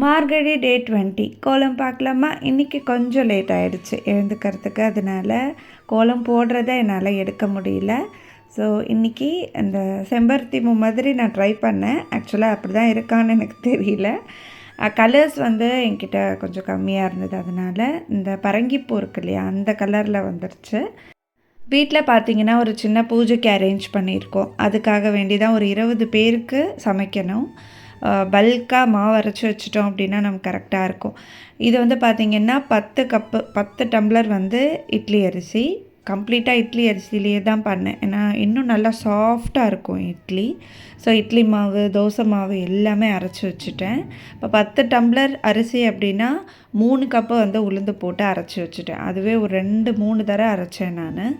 மார்கழி டே 20 கோலம் பார்க்கலாமா? இன்றைக்கி கொஞ்சம் லேட் ஆகிடுச்சு எழுந்துக்கிறதுக்கு, அதனால் கோலம் போடுறத என்னால் எடுக்க முடியல. ஸோ இன்றைக்கி இந்த செம்பருத்தி பூ மாதிரி நான் ட்ரை பண்ணேன். ஆக்சுவலாக அப்படி தான் இருக்கான்னு எனக்கு தெரியல. கலர்ஸ் என்கிட்ட கொஞ்சம் கம்மியாக இருந்தது, அதனால் இந்த பரங்கிப்பூ இருக்கு இல்லையா, அந்த கலரில் வந்துருச்சு. வீட்டில் பார்த்திங்கன்னா ஒரு சின்ன பூஜைக்கு அரேஞ்ச் பண்ணியிருக்கோம். அதுக்காக வேண்டி தான் ஒரு 20 பேருக்கு சமைக்கணும். பல்காக மாவு அரைச்சி வச்சிட்டோம் அப்படின்னா நமக்கு கரெக்டாக இருக்கும். இது பார்த்திங்கன்னா 10 டம்ளர் இட்லி அரிசி. கம்ப்ளீட்டாக இட்லி அரிசியிலேயே தான் பண்ணேன், ஏன்னா இன்னும் நல்லா சாஃப்டாக இருக்கும் இட்லி. ஸோ இட்லி மாவு, தோசை மாவு எல்லாமே அரைச்சி வச்சுட்டேன். இப்போ 10 டம்ளர் அரிசி அப்படின்னா 3 கப்பு உளுந்து போட்டு அரைச்சி வச்சுட்டேன். அதுவே ஒரு 2-3 தடவை அரைச்சேன் நான்.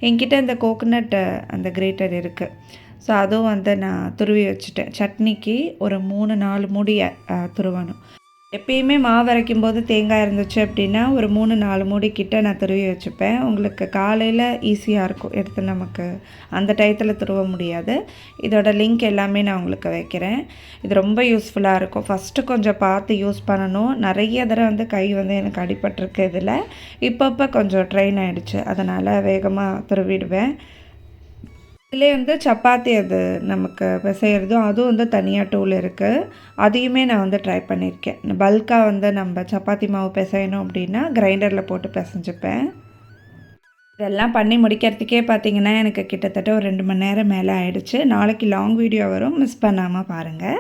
என்கிட்ட இந்த கோகோனட் அந்த கிரேட்டர் இருக்குது. ஸோ அதுவும் நான் துருவி வச்சுட்டேன். சட்னிக்கு ஒரு 3-4 மூடி துருவணும். எப்பயுமே மாவு அரைக்கும் போது தேங்காய் இருந்துச்சு அப்படின்னா ஒரு 3-4 மூடி கிட்ட நான் துருவி வச்சுப்பேன். உங்களுக்கு காலையில் ஈஸியாக இருக்கும், எடுத்து நமக்கு அந்த டயத்தில் துருவ முடியாது. இதோட லிங்க் எல்லாமே நான் உங்களுக்கு வைக்கிறேன். இது ரொம்ப யூஸ்ஃபுல்லாக இருக்கும். ஃபஸ்ட்டு கொஞ்சம் பார்த்து யூஸ் பண்ணணும். நிறைய தடவை கை எனக்கு அடிபட்டிருக்கு இதில். இப்போ கொஞ்சம் ட்ரெயின் ஆகிடுச்சு, அதனால் வேகமாக துருவிடுவேன். இதுலேயே சப்பாத்தி அது நமக்கு பிசைகிறதும் அதுவும் தனியாக டூல் இருக்குது. அதையுமே நான் ட்ரை பண்ணியிருக்கேன். பல்காக நம்ம சப்பாத்தி மாவு பிசையணும் அப்படின்னா கிரைண்டரில் போட்டு பிசைஞ்சுப்பேன். இதெல்லாம் பண்ணி முடிக்கிறதுக்கே பார்த்திங்கன்னா எனக்கு கிட்டத்தட்ட ஒரு 2 மணி நேரம் மேலே ஆயிடுச்சு. நாளைக்கு லாங் வீடியோ வரும், மிஸ் பண்ணாமல் பாருங்கள்.